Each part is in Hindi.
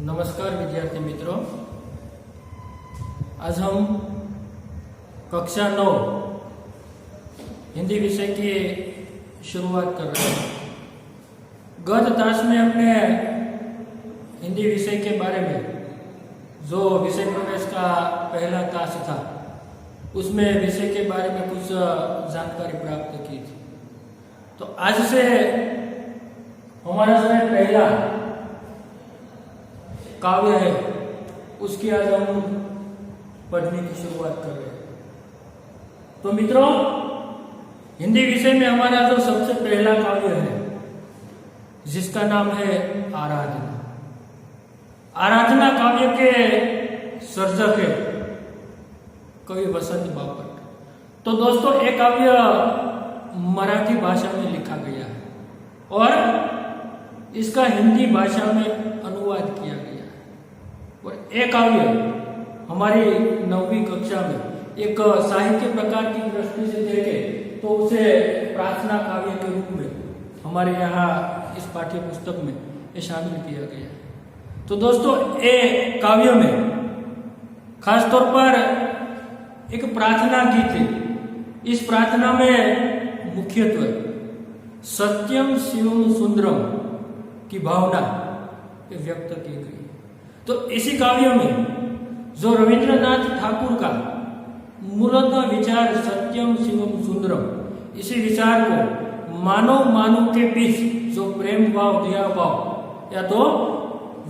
नमस्कार विद्यार्थी मित्रों, आज हम कक्षा 9 हिंदी विषय की शुरुआत कर रहे हैं। गत ताश में हमने हिंदी विषय के बारे में जो विषय प्रवेश का पहला ताश था उसमें विषय के बारे में कुछ जानकारी प्राप्त की थी। तो आज से हमारा जो पहला काव्य है उसकी आज हम पढ़ने की शुरुआत कर रहे हैं। तो मित्रों, हिंदी विषय में हमारा जो सबसे पहला काव्य है जिसका नाम है आराधना। आराधना काव्य के सर्जक है कवि वसंत बापट। तो दोस्तों, ये काव्य मराठी भाषा में लिखा गया है और इसका हिंदी भाषा में अनुवाद किया गया है। और एक काव्य हमारी 9वीं कक्षा में एक साहित्य प्रकार की दृष्टि से देखें तो उसे प्रार्थना काव्य के रूप में हमारे यहाँ इस पाठ्य पुस्तक में ये शामिल किया गया है। तो दोस्तों, ये काव्य में खास तौर पर एक प्रार्थना गीत है। इस प्रार्थना में मुख्यत्वे सत्यम शिवम सुंदरम की भावना व्यक्त की गई। तो इसी काव्य में जो रविंद्रनाथ ठाकुर का मूलतः विचार सत्यम शिवम सुंदरम, इसी विचार को मानव मानव के बीच जो प्रेम भाव, दया भाव या तो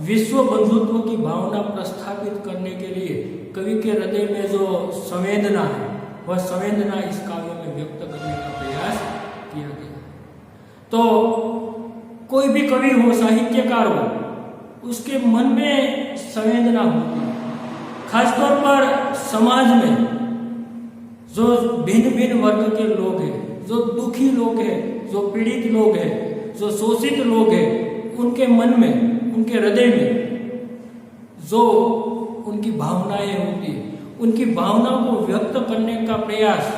विश्व बंधुत्व की भावना प्रस्थापित करने के लिए कवि के हृदय में जो संवेदना है वह संवेदना इस काव्य में व्यक्त करने का प्रयास किया गया। तो कोई भी कवि हो, साहित्यकार हो, उसके मन में संवेदना होती है। खासतौर पर समाज में जो भिन्न भिन्न वर्ग के लोग हैं, जो दुखी लोग हैं, जो पीड़ित लोग हैं, जो शोषित लोग हैं, उनके मन में, उनके हृदय में जो उनकी भावनाएं होती है, उनकी भावनाओं को व्यक्त करने का प्रयास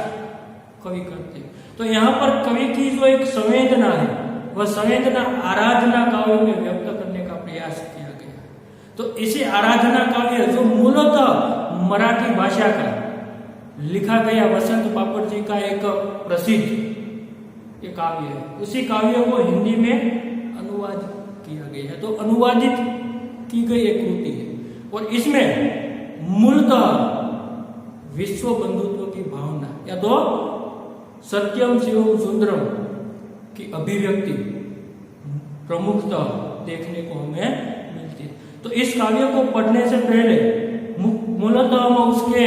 कवि करते हैं। तो यहाँ पर कवि की जो एक संवेदना है वह संवेदना आराधना काव्य में व्यक्त करने का प्रयास किया गया। तो इसी आराधना काव्य जो मूलतः मराठी भाषा का लिखा गया वसंत बापट जी का एक प्रसिद्ध ये काव्य है, उसी काव्य को हिंदी में अनुवाद किया गया है। तो अनुवादित की गई एक कृति है और इसमें मूलतः विश्व बंधुत्व की भावना या तो सत्यम शिवम सुंदरम की अभिव्यक्ति प्रमुखतः देखने को हमें मिलती है। तो इस काव्य को पढ़ने से पहले मूलतः हम उसके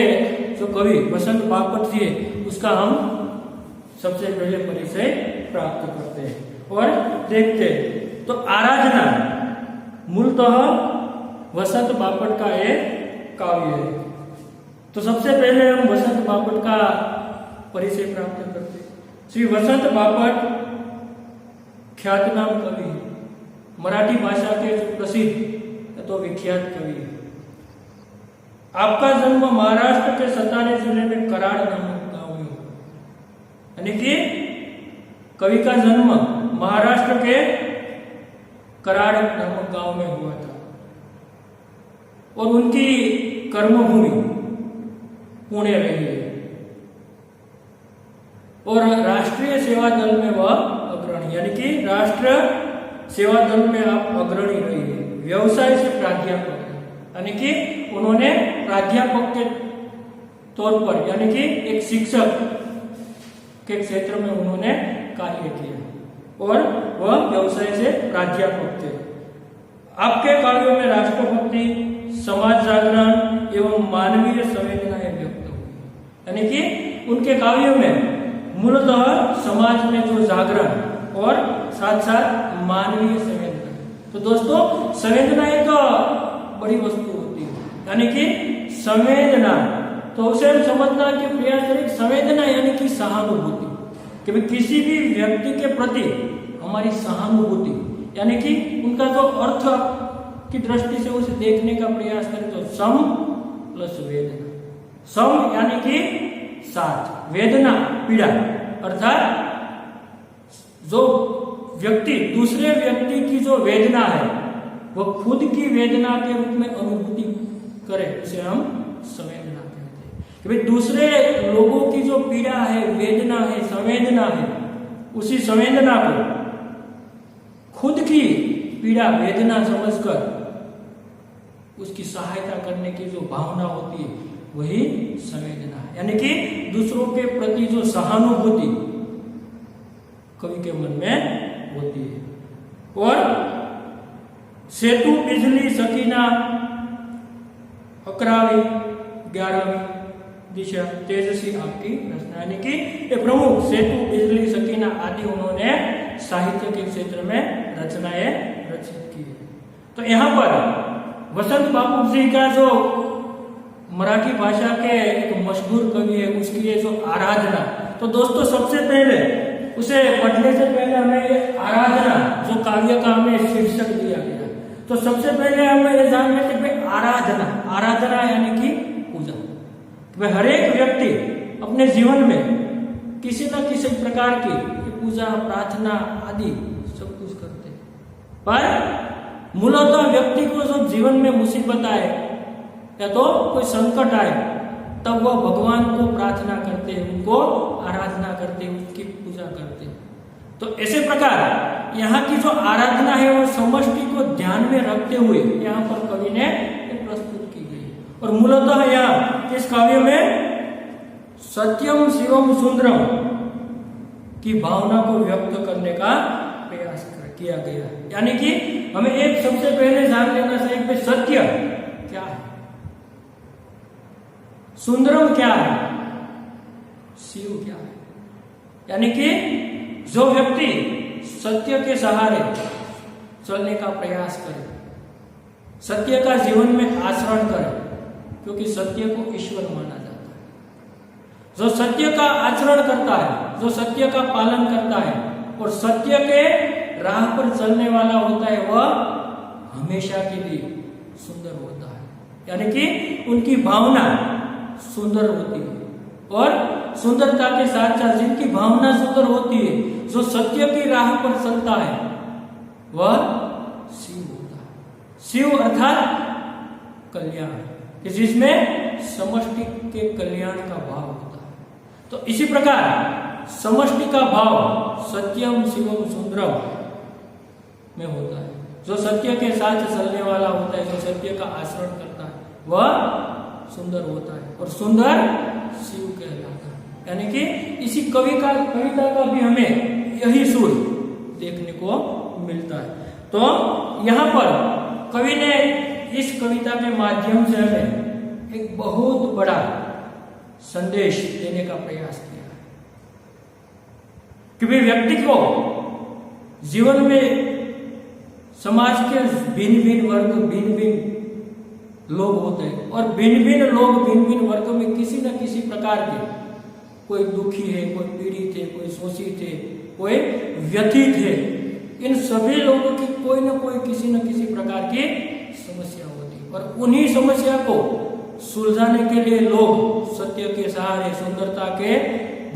जो कवि वसंत बापट जी है उसका हम सबसे पहले परिचय प्राप्त करते हैं और देखते हैं। तो आराधना मूलतः वसंत बापट का एक काव्य है। तो सबसे पहले हम वसंत बापट का परिचय प्राप्त करते हैं। श्री वसंत बापट ख्यातनाम कवि, मराठी भाषा के जो प्रसिद्ध तो विख्यात कवि है। आपका जन्म महाराष्ट्र के सतारा जिले में कराड़ नामक गांव में हुआ, यानी कि कवि का जन्म महाराष्ट्र के कराड़ नामक गांव में हुआ था और उनकी कर्मभूमि पुणे रही है और राष्ट्रीय सेवा दल में वह अग्रणी, यानी कि राष्ट्र सेवा दल में आप अग्रणी रही है। व्यवसाय से प्राध्यापक है, यानी कि उन्होंने प्राध्यापक के तौर पर, यानी कि एक शिक्षक के क्षेत्र में उन्होंने कार्य किया और वह व्यवसाय से प्राध्यापक थे। आपके काव्यों में राष्ट्रभक्ति, समाज जागरण एवं मानवीय संवेदनाएं व्यक्त हुई, यानी कि उनके काव्यों में मूलतः समाज में जो जागरण और साथ साथ मानवीय संवेदना। तो दोस्तों, संवेदना एक बड़ी वस्तु होती है, यानी कि संवेदना तो उसे हम समझना के प्रयास करें। संवेदना यानी कि सहानुभूति, कि भाई किसी भी व्यक्ति के प्रति हमारी सहानुभूति, यानी कि उनका जो अर्थ की दृष्टि से उसे देखने का प्रयास करें। तो सम प्लस वेदना, सम यानी कि साथ, वेदना पीड़ा, अर्थात जो व्यक्ति दूसरे व्यक्ति की जो वेदना है वह खुद की वेदना के रूप में अनुभूति करे, उसे हम संवेदना कहते हैं। कि भाई दूसरे लोगों की जो पीड़ा है, वेदना है, संवेदना है, उसी संवेदना को खुद की पीड़ा वेदना समझकर उसकी सहायता करने की जो भावना होती है वही संवेदना है। यानी कि दूसरों के प्रति जो सहानुभूति कवि के मन में होती है। और सेतु, बिजली, सकीना, 11वीं 11वीं दिशा, तेजसी आपकी रचना। यानी कि ये प्रमुख सेतु, बिजली, सकीना आदि उन्होंने साहित्य के क्षेत्र में रचनाएं रचित की। तो यहाँ पर वसंत बापू जी का जो मराठी भाषा के एक मशहूर कवि है, उसकी ये जो आराधना, तो दोस्तों सबसे पहले उसे पढ़ने से पहले हमें ये आराधना जो काव्य का हमें शीर्षक दिया गया, तो सबसे पहले हमें ये जानना है कि आराधना, आराधना यानी कि पूजा। वह हर एक व्यक्ति अपने जीवन में किसी न किसी प्रकार की पूजा, प्रार्थना आदि सब कुछ करते हैं, पर मूलतः व्यक्ति को जब जीवन में मुसीबत आए या तो कोई संकट आए, तब वह भगवान को प्रार्थना करते हैं, उनको आराधना करते हैं, उनकी पूजा करते हैं। तो ऐसे प्रकार यहाँ की जो आराधना है वो समष्टि को ध्यान में रखते हुए यहाँ पर कवि ने प्रस्तुत की गई। और मूलतः यहाँ इस काव्य में सत्यम शिवम सुंदरम की भावना को व्यक्त करने का प्रयास किया गया है। यानी कि हमें एक सबसे पहले जान लेना चाहिए कि सत्य क्या है, सुंदरम क्या है, शिव क्या है। यानी कि जो व्यक्ति सत्य के सहारे चलने का प्रयास करे, सत्य का जीवन में आचरण करे, क्योंकि सत्य को ईश्वर माना जाता है। जो सत्य का आचरण करता है, जो सत्य का पालन करता है और सत्य के राह पर चलने वाला होता है, वह हमेशा के लिए सुंदर होता है। यानी कि उनकी भावना सुंदर होती है। और सुंदरता के साथ साथ जिनकी भावना सुंदर होती है, जो सत्य की राह पर चलता है, वह शिव होता है। शिव अर्थात कल्याण, जिसमें समष्टि के कल्याण का भाव होता है। तो इसी प्रकार समष्टि का भाव सत्यम शिवम सुंदरम में होता है। जो सत्य के साथ चलने वाला होता है, जो सत्य का आचरण करता है, वह सुंदर होता है और सुंदर शिव कहलाता है। यानी कि इसी कविता का भी हमें यही सुर देखने को मिलता है। तो यहाँ पर कवि ने इस कविता के माध्यम से हमें एक बहुत बड़ा संदेश देने का प्रयास किया है कि भाई व्यक्ति को जीवन में समाज के भिन्न भिन्न वर्ग, भिन्न भिन्न लोग होते हैं और भिन्न भिन्न लोग भिन्न भिन्न वर्गों में किसी न किसी प्रकार के, कोई दुखी है, कोई पीड़ित है, कोई शोषित है, कोई व्यथित है। इन सभी लोगों की कोई न कोई किसी न किसी प्रकार की समस्या होती है और उन्हीं समस्या को सुलझाने के लिए लोग सत्य के सहारे, सुंदरता के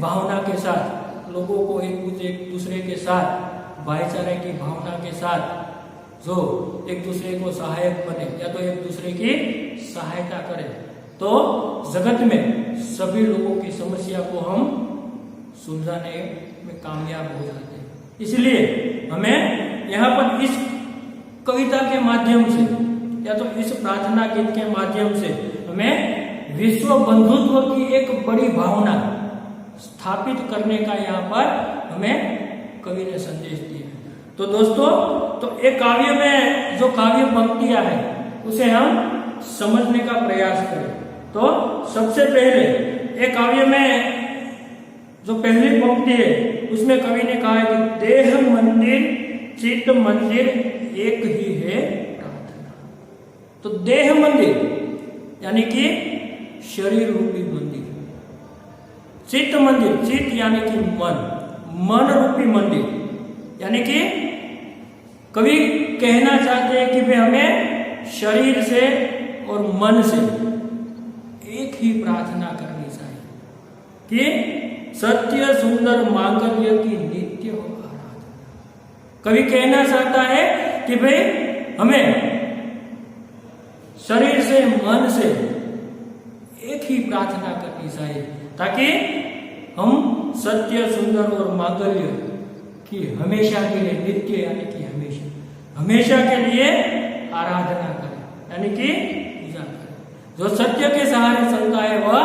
भावना के साथ लोगों को एक दूसरे के साथ भाईचारे की भावना के साथ जो एक दूसरे को सहायक बने या तो एक दूसरे की सहायता करे, तो जगत में सभी लोगों की समस्या को हम सुलझाने में कामयाब हो जाते हैं। इसलिए हमें यहाँ पर इस कविता के माध्यम से या तो इस प्रार्थना गीत के माध्यम से हमें विश्व बंधुत्व की एक बड़ी भावना स्थापित करने का यहाँ पर हमें कवि ने संदेश दिया। तो दोस्तों, तो एक काव्य में जो काव्य पंक्तियां हैं उसे हम समझने का प्रयास करें। तो सबसे पहले एक काव्य में जो पहली पंक्ति है उसमें कवि ने कहा है कि देह मंदिर चित्त मंदिर एक ही है प्रार्थना। तो देह मंदिर यानी कि शरीर रूपी मंदिर, चित्त मंदिर, चित्त यानी कि मन रूपी मंदिर, यानी कि कवि कहना चाहते हैं कि भाई हमें शरीर से और मन से एक ही प्रार्थना करनी चाहिए कि सत्य सुंदर मांगल्य की नित्य हो आराधना। कवि कहना चाहता है कि भाई हमें शरीर से मन से एक ही प्रार्थना करनी चाहिए ताकि हम सत्य, सुंदर और मांगल्य की हमेशा के लिए, नित्य यानी कि हमेशा के लिए आराधना करें, यानी कि पूजा करें। जो सत्य के सहारे चलता है वह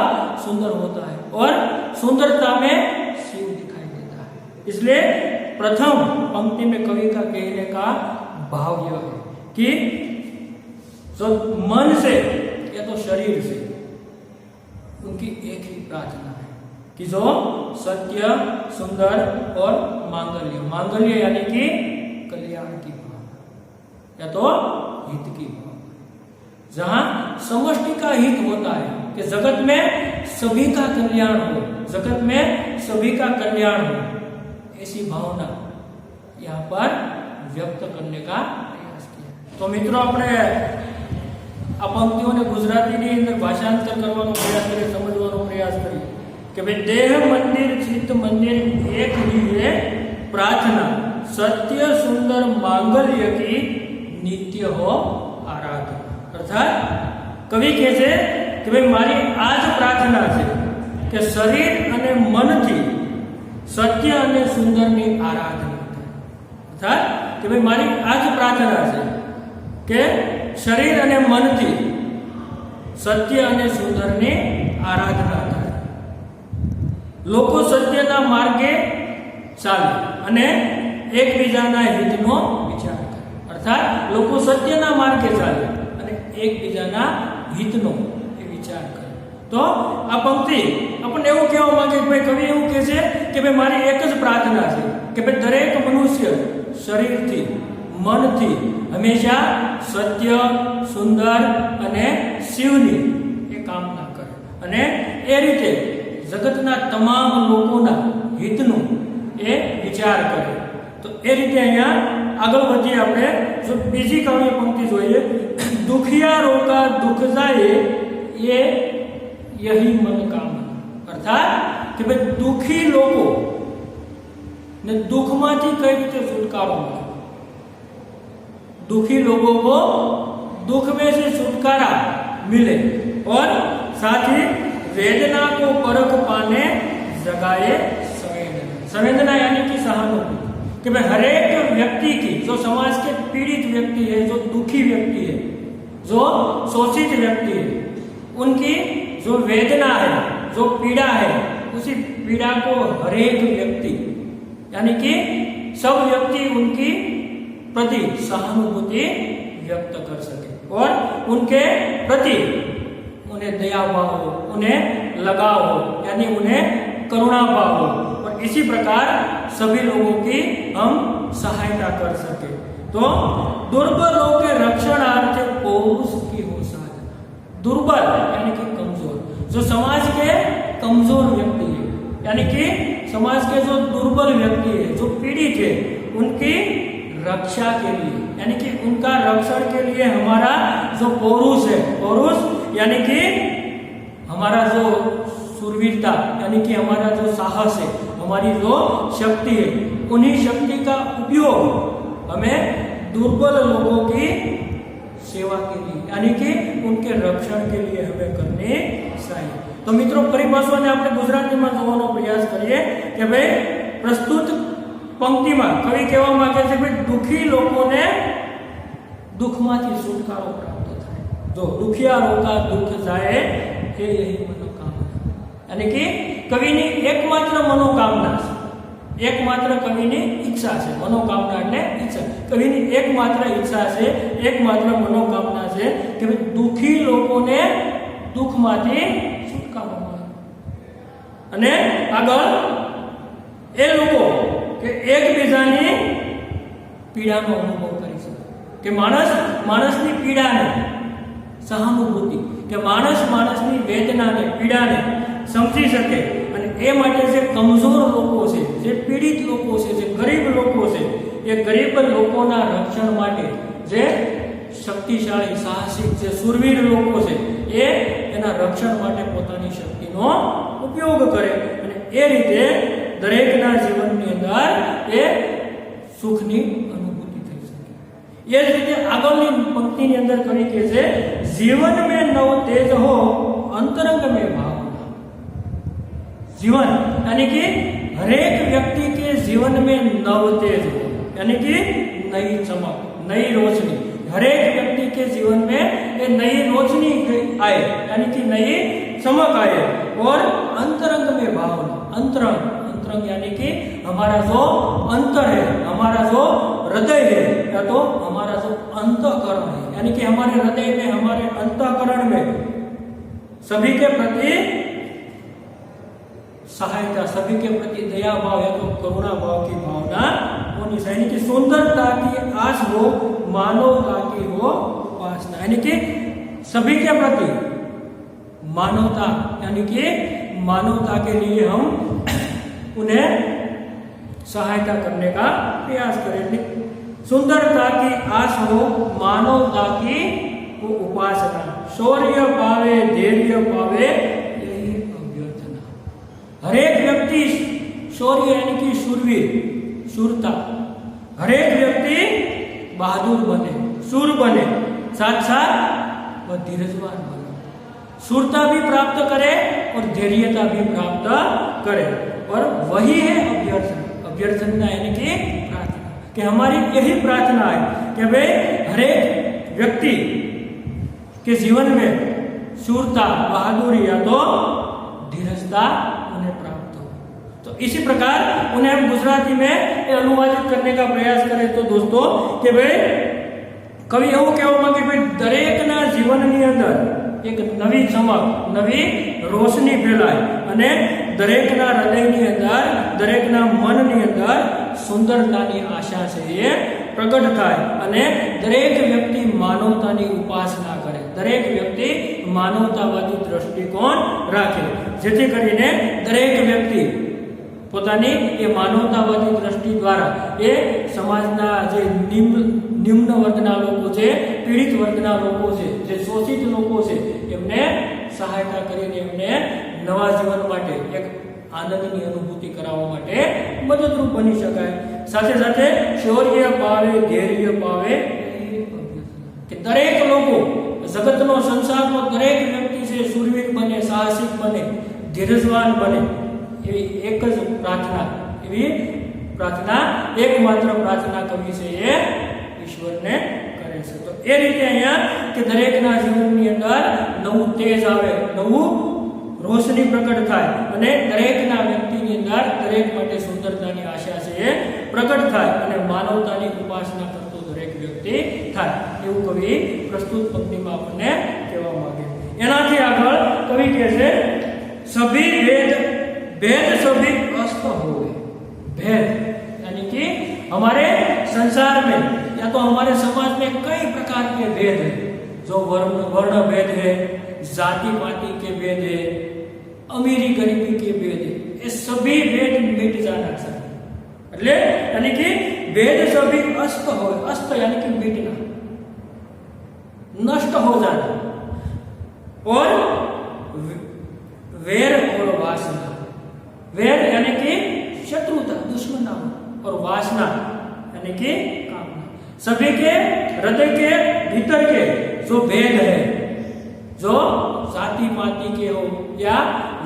सुंदर होता है और सुंदरता में शिव दिखाई देता है। इसलिए प्रथम पंक्ति में कवि का कहने का भाव यह है कि जो मन से या तो शरीर से उनकी एक ही प्रार्थना है कि जो सत्य, सुंदर और मांगल्य यानी कि कल्याण की भावना या तो हित की भावना, जहां समष्टि का हित होता है कि जगत में सभी का कल्याण हो, जगत में सभी का कल्याण हो, ऐसी भावना यहाँ पर व्यक्त करने का प्रयास किया। तो मित्रों, આપણે આ પંક્તિઓને ગુજરાતીની અંદર ભાષાંતર કરવાનો પ્રયાસ કરીએ, સમજવાનો પ્રયાસ કરીએ કે ભાઈ દેહ મંદિર, ચિત્ત મંદિર એક लिए प्रार्थना सत्य, सुंदर, मांगल्य की नित्य हो आराधना। अर्थात कवि કહે છે કે ભાઈ મારી આ જ પ્રાર્થના છે કે શરીર અને મનથી સત્ય અને સુંદરની આરાધના થાય। અર્થાત કે ભાઈ મારી આ જ પ્રાર્થના છે કે શરીર અને મનથી સત્ય અને સુંદરની આરાધના થાય, લોકો સત્યના માર્ગે ચાલે અને એકબીજાના હિતનો વિચાર કરે। અર્થાત લોકો સત્યના માર્ગે ચાલે અને એકબીજાના હિતનો એ વિચાર કરે। તો આ પંક્તિ આપણને એવું કહેવા માંગે કે ભાઈ કવિ એવું કહે છે કે ભાઈ મારી એક જ પ્રાર્થના છે કે ભાઈ દરેક મનુષ્ય શરીરથી, મનથી હંમેશા સત્ય, સુંદર અને શિવની એ કામના કરે અને એ રીતે જગતના તમામ લોકોના હિતનું એ વિચાર કરે। તો એ રીતે અહીંયા આગળ વધીએ આપણે। જો બીજી કાવ્ય પંક્તિ જોઈએ, દુખિયારો का दुख जाए ये यही मन कामना। अर्थात कि भाई दुखी लोगों ने दुखમાંથી કઈ રીતે છુટકારો મળે, दुखी लोगों को दुख में से छुटकारा मिले और साथ ही वेदना को परख पाने जगाए संवेदना यानी कि सहानुभूति कि भाई हर एक व्यक्ति की, जो समाज के पीड़ित व्यक्ति है, जो दुखी व्यक्ति है, जो शोषित व्यक्ति है, उनकी जो वेदना है, जो पीड़ा है, उसी पीड़ा को हर एक व्यक्ति यानी कि सब व्यक्ति उनकी प्रति सहानुभूति व्यक्त कर सके और उनके प्रति उन्हें दया भाव हो, उन्हें लगाव हो, यानी उन्हें करुणा भाव हो और इसी प्रकार सभी लोगों की हम सहायता कर सके। तो दुर्बलों के रक्षणार्थ पौरुष की हो साधना। दुर्बल यानी कि कमजोर, जो समाज के कमजोर व्यक्ति है, यानी कि समाज के जो दुर्बल व्यक्ति है, जो पीड़ित है, उनकी रक्षा के लिए यानी कि उनका रक्षण के लिए हमारा जो पौरुष है, पौरुष यानी कि हमारा जो शूरवीरता यानी कि हमारा जो साहस है, हमारी जो शक्ति है, उन्हीं शक्ति का उपयोग हमें दुर्बल लोगों की सेवा के लिए यानी कि उनके रक्षण के लिए हमें करने चाहिए। तो मित्रों, परिभाषाने આપણે ગુજરાતીમાં જોવાનો પ્રયાસ કરીએ કે ભાઈ પ્રસ્તુત પંક્તિમાં કવિ કહેવા માંગે છે કે દુખી લોકોને દુઃખમાંથી છુટકારો પ્રાપ્ત થાય। જો દુખિયારો का दुख जाए એ यही मनोकामना, यानी कि કવિની એકમાત્ર મનોકામના છે, એકમાત્ર કવિની ઈચ્છા છે। મનોકામના એટલે ઈચ્છા, કવિની એકમાત્ર ઈચ્છા છે, એકમાત્ર મનોકામના છે કે ભાઈ દુખી લોકોને દુઃખમાંથી છુટકારો મળે અને આગળ એ લોકો કે એકબીજાની પીડાનો અનુભવ કરી શકે, કે માણસની પીડાને સહાનુભૂતિ, કે માણસની વેદનાને, પીડાને સમજી શકે અને એ માટે જે કમજોર લોકો છે, જે પીડિત લોકો છે, જે ગરીબ લોકો છે, એ ગરીબ લોકોના રક્ષણ માટે જે શક્તિશાળી, સાહસિક, જે શૂરવીર લોકો છે, એ એના રક્ષણ માટે પોતાની શક્તિનો ઉપયોગ કરે અને એ રીતે દરેકના જીવનની અંદર એ સુખની અનુભૂતિ થઈ શકે। એ જ રીતે આગળની પંક્તિની અંદર કવિ કહે છે જીવન में नव तेज हो अंतरंग में भावना। जीवन यानी कि हर एक व्यक्ति के जीवन में नव तेज हो, यानी कि नई चमक, नई रोशनी। हर एक व्यक्ति के जीवन में ये नई रोशनी आए, यानी कि नई चमक आए। और अंतरंग में भावना, अंतरंग, अंतरंग यानी कि हमारा जो अंतर है, हमारा जो हृदय है, या तो हमारा जो अंतःकरण है, यानी कि हमारे हृदय में, हमारे अंतःकरण में सभी के प्रति सहायता, सभी के प्रति दया भाव या तो करुणा भाव की भावना होनी चाहिए। यानी कि सुंदरता की आस हो, मानवता की हो उपासना, यानी कि सभी के प्रति मानवता, यानी कि मानवता के लिए हम उन्हें सहायता करने का प्रयास करें। सुंदरता की आस हो, मानवता की उपासना। शौर्य पावे, धैर्य पावे, यही अभ्यर्थना। हर एक व्यक्ति शौर्य यानी कि शूरवीर, शूरता, हर एक व्यक्ति बहादुर बने, शूर बने, साथ साथ वह धीरजवान बने, शूरता भी प्राप्त करे और धैर्यता भी प्राप्त करे। और वही है अभ्यर्थना। अभ्यर्थना यानी कि प्रार्थना, कि हमारी यही प्रार्थना है कि भाई हर एक व्यक्ति के जीवन में शूरता, बहादुरी या तो धीरजता उन्हें प्राप्त हो। तो इसी प्रकार उन्हें हम गुजराती में अनुवादित करने का प्रयास करें तो दोस्तों कि भाई कवि એવું કહેવા માંગે ભાઈ દરેકના જીવનની અંદર એક નવી ચમક, નવી રોશની ફેલાય અને દરેકના હૃદયની અંદર, દરેકના મનની અંદર સુંદરતાની આશા છે એ પ્રગટ થાય અને દરેક વ્યક્તિ માનવતાની ઉપાસના કરે, દરેક વ્યક્તિ માનવતાવાદી દ્રષ્ટિકોણ રાખે, જેથી કરીને દરેક વ્યક્તિ પોતાની એ માનવતાવાદી દ્રષ્ટિ દ્વારા એ સમાજના જે નિમ્ન વર્ગના લોકો છે, પીડિત વર્ગના લોકો છે, જે શોષિત લોકો છે, એમને સહાયતા કરીને એમને નવા જીવન માટે એક આનંદની અનુભૂતિ કરાવવા માટે મદદરૂપ બની શકાય। સાથે સાથે શૌર્ય પાવે, ધૈર્ય પાવે, કે દરેક લોકો, જગતનો સંસારનો દરેક વ્યક્તિ છે શૂરવીર બને, સાહસિક બને, ધીરજવાન બને, એવી એક જ પ્રાર્થના, એવી પ્રાર્થના, એકમાત્ર પ્રાર્થના કવિ છે એ ઈશ્વરને કરે છે। તો એ રીતે અહીંયા કે દરેકના જીવનની અંદર નવું તેજ આવે, નવું રોશની પ્રગટ થાય અને દરેકના વ્યક્તિની અંદર દરેક માટે સુંદરતાની આશા છે એ પ્રગટ થાય અને માનવતાની ઉપાસના કરતો દરેક વ્યક્તિ થાય, એવું કવિ પ્રસ્તુત પંક્તિમાં આપણને કહેવા માંગે। એનાથી આગળ કવિ કહે છે સભી વેદ, भेद सभी अस्त हो गए। भेद यानी कि हमारे संसार में या तो हमारे समाज में कई प्रकार के भेद है, जो वर्ण भेद है, जाति पाति के भेद है, अमीरी गरीबी के भेद है, ये सभी भेद मिट जाना चाहिए। એટલે यानी कि भेद सभी अस्त हो, अस्त यानी कि मिटना, नष्ट हो जाना। और वेर और वासना, वेर यानी कि शत्रुता, दुश्मना, और वासना यानी कि कामना। सभी के हृदय के भीतर के जो भेद है, जो जाति पाति के हो या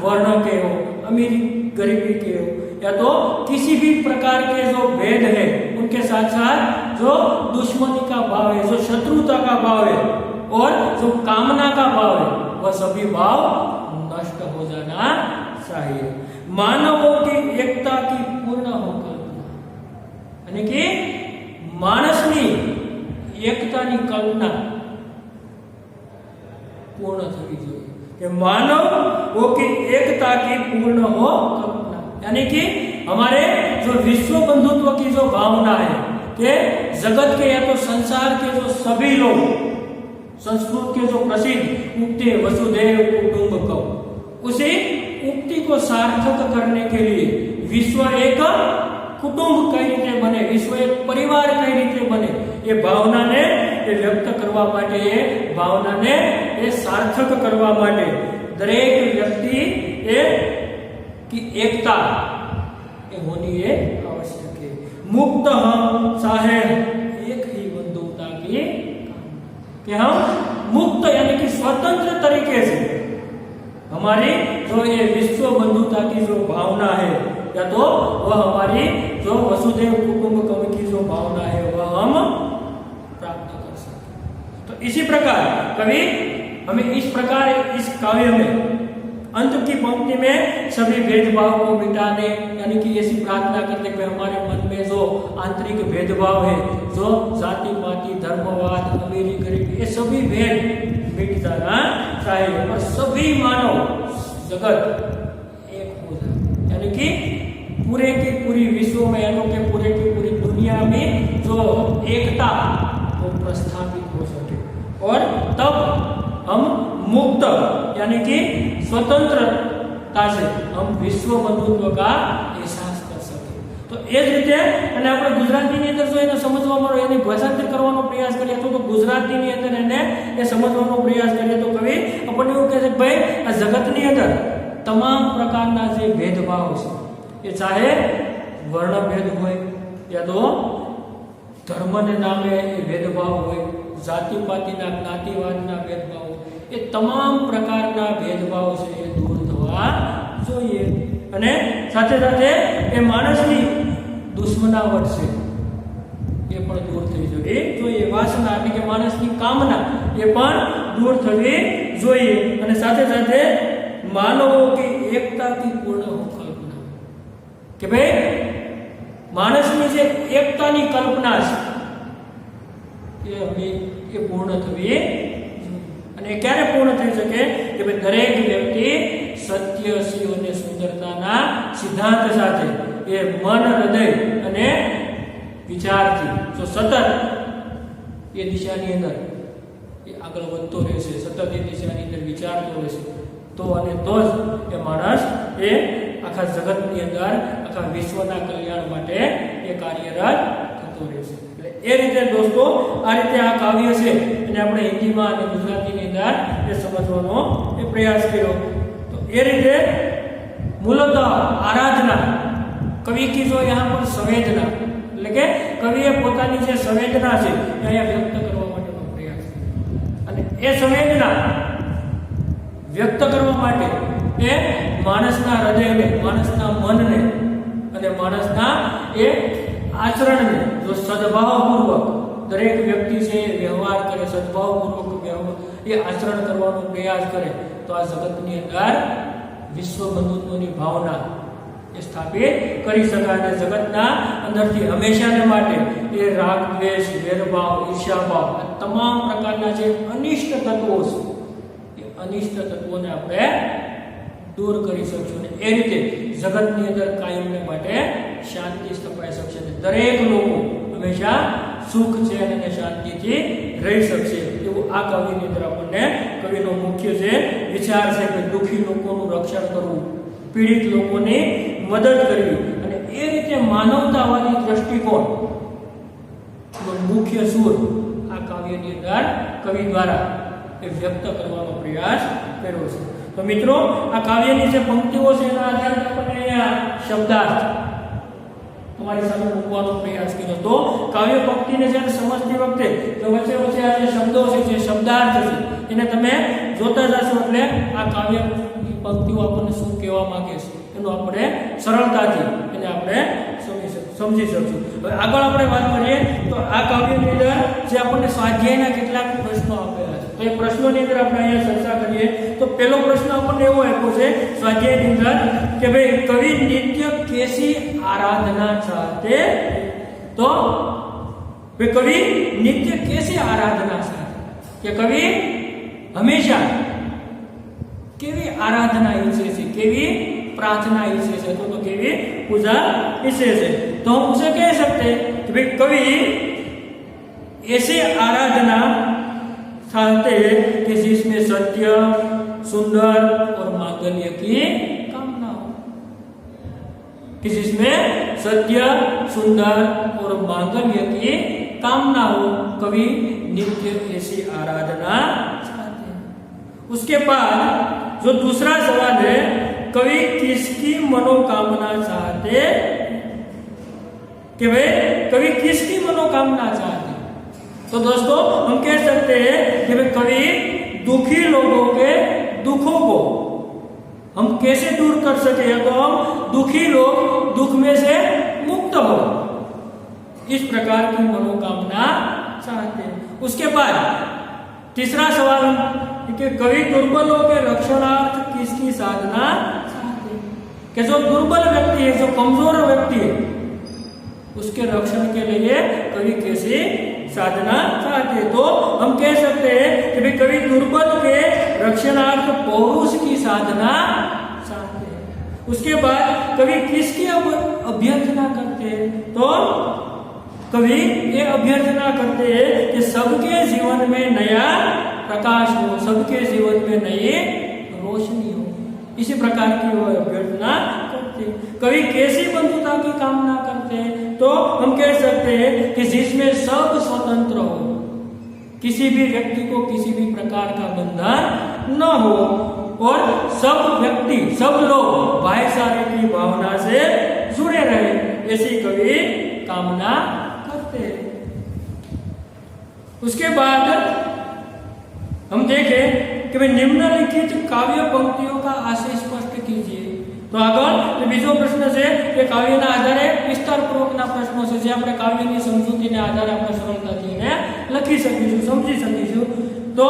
वर्ण के हो, अमीरी गरीबी के हो, या तो किसी भी प्रकार के जो भेद है, उनके साथ साथ जो दुश्मनी का भाव है, जो शत्रुता का भाव है और जो कामना का भाव है, वह सभी भाव नष्ट हो जाना चाहिए। मानवों की एकता की पूर्ण हो कल्पना, यानी कि मानसनी एकतानी कल्पना पूर्ण थवी જોઈએ कि मानवों की एकता की पूर्ण हो कल्पना, यानी कि हमारे जो विश्व बंधुत्व की जो भावना है कि जगत के या तो संसार के जो सभी लोग, संस्कृत के जो प्रसिद्ध उक्ति वसुधैव कुटुंबकम, उसी उक्ति को सार्थक करने के लिए विश्व एक कुटुंब कई रीते बने, विश्व एक परिवार कई रीते बने, ये भावना ने व्यक्त करवा माटे, ये भावना ने ये सार्थक करवा माटे दरेक व्यक्ति की एकता ये होनी है आवश्यक है। मुक्त हम चाहे एक ही बंधुता कि हम मुक्त यानी कि स्वतंत्र तरीके से हमारी जो ये विश्व बंधुता की जो भावना है, या तो वह हमारी जो वसुधैव कुटुंबकम की जो भावना है वह हम प्राप्त कर सकें। तो इसी प्रकार कवि हमें इस प्रकार इस काव्य में अंत की पंक्ति में सभी भेदभाव को मिटाने यानी कि ऐसी प्रार्थना करते कि हमारे मन में जो आंतरिक भेदभाव है, जो जाति पाति धर्मवाद अमीरी गरीबी, ये सभी भेद मिट जाना चाहिए और सभी मानव जगत एक हो जाए, यानी कि पूरे की पूरी विश्व में यानी कि पूरे की पूरी दुनिया में जो एकता वो प्रस्थापित हो सके और तब हम मुक्त यानी कि स्वतंत्रता से हम विश्व बंधुत्व का एहसास कर सके। तो એ જ રીતે અને આપણે ગુજરાતીની અંદર જો એને સમજવામાં એની ભાષાંતર કરવાનો પ્રયાસ કરીએ તો ગુજરાતીની અંદર એને એ સમજવાનો પ્રયાસ કરીએ તો કવિ આપણને એવું કહે છે કે ભાઈ આ જગતની અંદર તમામ પ્રકારના જે ભેદભાવ છે એ ચાહે વર્ણભેદ હોય या तो ધર્મને નામે એ ભેદભાવ હોય, જાતિપાતિના જ્ઞાતિવાદના ભેદભાવ, એ તમામ પ્રકારના ભેદભાવ છે એ દૂર થવા જોઈએ અને સાથે સાથે એ માણસની દુશ્મનાવટ છે એ પણ દૂર થઈ જવી જોઈએ, વાસના એટલે કે માણસની કામના એ પણ દૂર થવી જોઈએ અને સાથે સાથે માનવો की एकता की पूर्ण कल्पना કે ભાઈ માણસની જે એકતાની કલ્પના છે એ પૂર્ણ થવી અને ક્યારે પૂર્ણ થઈ શકે કે ભાઈ દરેક વ્યક્તિ સત્ય શિવ અને સુંદરતાના સિદ્ધાંત સાથે એ મન હૃદય અને વિચારથી જો સતત એ દિશાની અંદર એ આગળ વધતો રહેશે, સતત એ દિશાની અંદર વિચારતો રહેશે તો અને તો જ એ માણસ એ આખા જગતની અંદર આખા વિશ્વના કલ્યાણ માટે એ કાર્યરત થતો રહેશે। એટલે એ રીતે દોસ્તો આ રીતે આ કાવ્ય છે અને આપણે હિન્દીમાં અને ગુજરાતીની અંદર એ સમજવાનો એ પ્રયાસ કર્યો। તો એ રીતે મૂળતઃ આરાધના કવિ की जो यहाँ पर संवेदना એટલે કે કવિએ પોતાની જે સંવેદના છે એ અહીંયા વ્યક્ત કરવા માટેનો પ્રયાસ કર્યો અને એ સંવેદના વ્યક્ત કરવા માટે એ માણસના હૃદયને, માણસના મનને અને માણસના એ આચરણને જો સદભાવપૂર્વક દરેક વ્યક્તિ છે વ્યવહાર કરે, સદભાવપૂર્વક એ આચરણ કરવાનો પ્રયાસ કરે તો આ જગતની અંદર વિશ્વ બંધુત્વની ભાવના એ સ્થાપિત કરી શકાય અને જગતના અંદરથી હંમેશાને માટે એ રાગ દ્વેષ વેરભાવ ઈર્ષ્યાભાવ તમામ પ્રકારના જે અનિષ્ટ તત્વો છે અનિષ્ટ તત્વોને આપણે દૂર કરી શકશું અને એ રીતે જગતની અંદર કાયમને માટે શાંતિ સ્થપાઈ શકશે અને દરેક લોકો હંમેશા સુખ છે અને શાંતિથી રહી શકશે એવું આ કાવ્યની અંદર આપણને કવિનો મુખ્ય છે વિચાર છે કે દુઃખી લોકોનું રક્ષણ કરવું, પીડિત લોકોની મદદ કરવી અને એ રીતે માનવતાવાદી દ્રષ્ટિકોણ મુખ્ય સૂર આ કાવ્યની અંદર કવિ દ્વારા એ વ્યક્ત કરવાનો પ્રયાસ કર્યો છે। તો મિત્રો આ કાવ્યની જે પંક્તિઓ છે એના આધારે આપણે અહીંયા શબ્દાર્થ તમારી સામે મૂકવાનો પ્રયાસ કર્યો। તો કાવ્ય પંક્તિને જ્યારે સમજતી વખતે જો વચ્ચે વચ્ચે આ જે શબ્દો છે જે શબ્દાર્થ છે એને તમે જોતા જશો એટલે આ કાવ્યની પંક્તિઓ આપણને શું કહેવા માંગે છે એનું આપણે સરળતાથી એને આપણે સમજી શકશું। હવે આગળ આપણે વાત કરીએ તો આ કાવ્યની અંદર જે આપણને સ્વાધ્યાયના કેટલાક પ્રશ્નો આપેલા છે તો એ પ્રશ્નોની અંદર આપણે અહીંયા ચર્ચા કરીએ તો પહેલો પ્રશ્ન આપણને એવો આપ્યો છે સ્વાધ્યાયની અંદર કે ભાઈ કવિ નિત્ય કેસી આરાધના ચાહતે, તો ભાઈ કવિ નિત્ય કેસી આરાધના ચાહતે કે કવિ હંમેશા કેવી આરાધના ઈચ્છે છે, કેવી प्रार्थना ईच्छे से तो केवी पूजा ईच्छे से तो हम उसे कह सकते कि भाई कवि ऐसे आराधना चाहते हैं कि जिसमें सत्य सुंदर और मांगल्य की कामना हो, कि जिसमें सत्य सुंदर और मांगल्य की कामना हो, कवि नित्य ऐसी आराधना चाहते हैं। उसके बाद जो दूसरा सवाल है कवि किसकी मनोकामना चाहते कि भाई कवि किसकी मनोकामना चाहते तो दोस्तों हम कह सकते हैं कि कवि दुखी लोगों के दुखों को हम कैसे दूर कर सके, या तो हम दुखी लोग दुख में से मुक्त हो, इस प्रकार की मनोकामना चाहते हैं। उसके बाद तीसरा सवाल कि कवि दुर्बलों के रक्षणार्थ किसकी साधना चाहते हैं, कि जो दुर्बल व्यक्ति है, जो कमजोर व्यक्ति है, उसके रक्षण के लिए कवि कैसी साधना चाहते हैं। तो हम कह सकते हैं कि कवि दुर्बल के रक्षणार्थ पौरुष की साधना चाहते हैं। उसके बाद कवि किसकी अभ्यर्थना करते हैं, तो कवि ये अभ्यर्थना करते हैं कि सबके जीवन में नया प्रकाश हो, सबके जीवन में नई रोशनी हो, इसी प्रकार की वो अभ्यर्थना करते हैं। कवि कैसी बंधुता की कामना करते हैं, तो हम कह सकते हैं कि जिसमें सब स्वतंत्र हो, किसी भी व्यक्ति को किसी भी प्रकार का बंधन न हो, और सब व्यक्ति, सब लोग भाईचारे की भावना से जुड़े रहे, ऐसी कवि कामना करते हैं। उसके बाद हम देखें कि निम्नलिखित काव्य पंक्तियों का आशय स्पष्ट कीजिए। तो આગળ બીજો પ્રશ્ન છે કે કાવ્યના આધારે વિસ્તારપૂર્વકના પ્રશ્નો છે જે આપણે કાવ્યની સમજૂતીને આધારે આપણે સરળતાથી એને લખી શકીશું, સમજી શકીશું। तो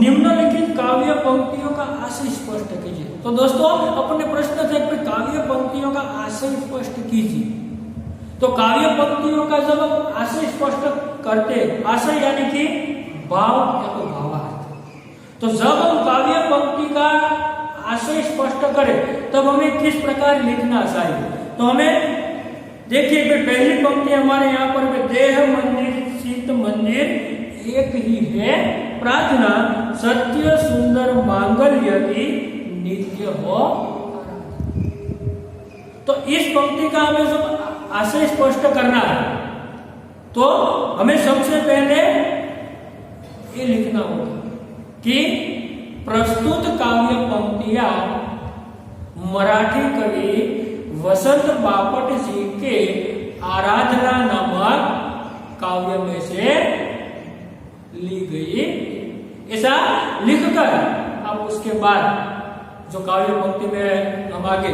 निम्नलिखित काव्य पंक्तियों का आशय स्पष्ट कीजिए। तो दोस्तों अपने प्रश्न थे कि काव्य पंक्तियों का आशय स्पष्ट कीजिए। तो काव्य पंक्तियों का जब आशय स्पष्ट करते, आशय यानी कि भाव या तो भावार्थ, तो जब हम काव्य पंक्ति का आशय स्पष्ट करें तब हमें किस प्रकार लिखना चाहिए। तो हमें देखिए कि पहली पंक्ति हमारे यहाँ पर देह मंदिर चित्त मंदिर एक ही है, प्रार्थना सत्य सुंदर मांगल्य की नित्य हो। तो इस पंक्ति का हमें जब आशय स्पष्ट करना है तो हमें सबसे पहले ये लिखना होगा कि प्रस्तुत काव्य पंक्तियां मराठी कवि वसंत बापट जी के आराधना नामक काव्य में से ली गई। ऐसा लिखकर आप उसके बाद जो काव्य पंक्ति में हम आगे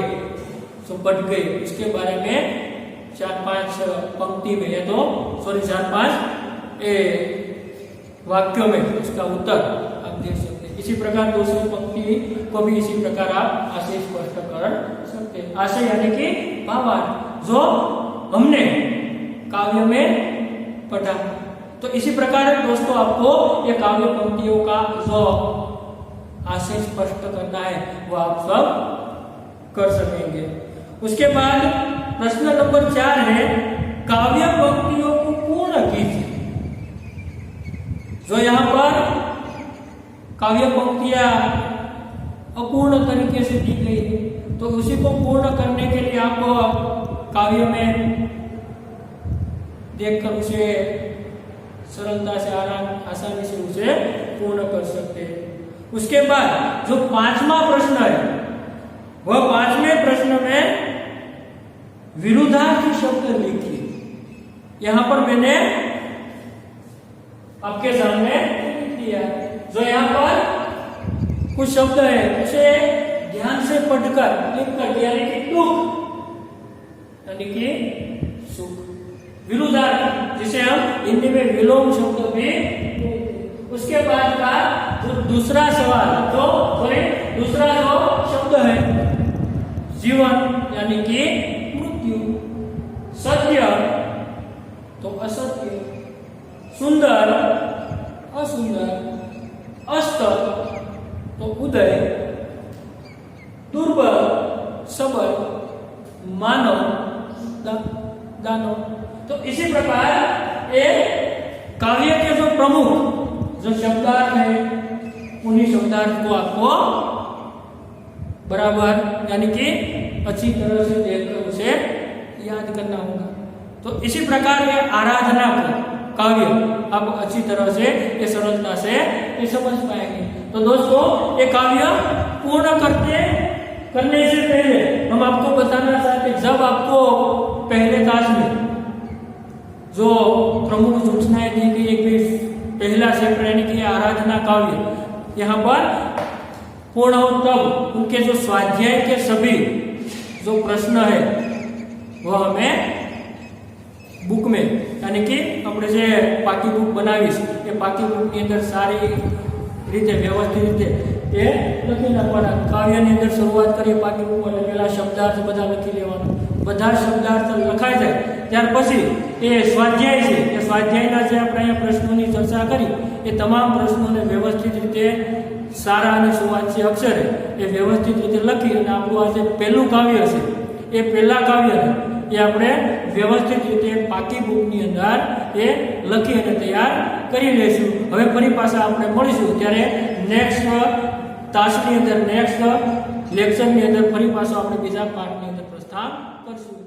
जो पढ़ गए उसके बारे में 4-5 पंक्ति में, तो 4-5 वाक्यों में उसका उत्तर आप देख सकते हैं। इसी प्रकार दूसरी पंक्ति को भी इसी प्रकार आप आशय स्पष्ट कर सकते हैं। आशय यानी कि भावार्थ जो हमने काव्य में पढ़ा। तो इसी प्रकार दोस्तों आपको ये काव्य पंक्तियों का जो आशय स्पष्ट करना है वो आप सब कर सकेंगे। उसके बाद प्रश्न नंबर 4 है काव्य पंक्तियों को पूर्ण कीजिए। जो यहाँ पर काव्य पंक्तियां अपूर्ण तरीके से दी गई है तो उसी को पूर्ण करने के लिए आपको काव्य में देखकर उसे सरलता से आसानी से उसे पूर्ण कर सकते हैं। उसके बाद जो 5वां प्रश्न है वह 5वें प्रश्न में विरुद्धार्थी शब्द लिखिए। यहां पर मैंने आपके सामने लिख दिया। जो यहाँ पर कुछ शब्द है उसे ध्यान से पढ़कर लिखकर, यानी कि दुख यानी कि सुख, विरुद्धार्थी जिसे हम हिंदी में विलोम शब्द भी। उसके बाद का जो दूसरा सवाल दूसरा जो शब्द है जीवन यानी कि मृत्यु, सत्य तो असत्य, सुंदर असुंदर, अस्त तो उदय, दुर्बल सबल, मानव दानव। तो इसी प्रकार एक काव्य के जो प्रमुख जो शब्दार्थ है उन्हीं शब्दार्थ को आपको बराबर यानी कि अच्छी तरह से देखकर उसे याद करना होगा। तो इसी प्रकार ये आराधना को काव्य आप अच्छी तरह से ये सरलता से ये समझ पाएंगे। तो दोस्तों ये काव्य पूर्ण करने से पहले हम आपको बताना चाहते जब आपको पहले क्लास में जो प्रमुख सूचनाएं दी गई एक भी पहला चैप्टर यानी कि आराधना काव्य, यहाँ पर पूर्ण हो तब उनके जो स्वाध्याय के सभी जो प्रश्न है वो हमें बुक में यानी कि अपने जे पाकी बुक बनावीश ए पाकी बुक ની અંદર સારી રીતે વ્યવસ્થિત રીતે એ લખી નાખવાના। કાવ્યની અંદર શરૂઆત કરીએ પાકી બુક એટલે પહેલા શબ્દાર્થ બધા લખી લેવાનો, બધા શબ્દાર્થ લખાઈ જાય ત્યાર પછી એ સ્વાધ્યાય છે એ સ્વાધ્યાયના જે આપણે અહીંયા પ્રશ્નોની ચર્ચા કરી એ તમામ પ્રશ્નોને વ્યવસ્થિત રીતે સારા અને સુવાચ્ય અક્ષરે એ વ્યવસ્થિત રીતે લખી અને આપણું આ જે પહેલું કાવ્ય છે એ પહેલા કાવ્યને એ આપણે વ્યવસ્થિત રીતે પાકી બુકની અંદર એ લખી અને તૈયાર કરી લઈશું। હવે ફરી પાછા આપણે મળીશું ત્યારે નેક્સ્ટ તાસની અંદર નેક્સ્ટ લેક્ચરની અંદર ફરી પાછો આપણે બીજા પાઠની અંદર પ્રસ્થાન કરશું।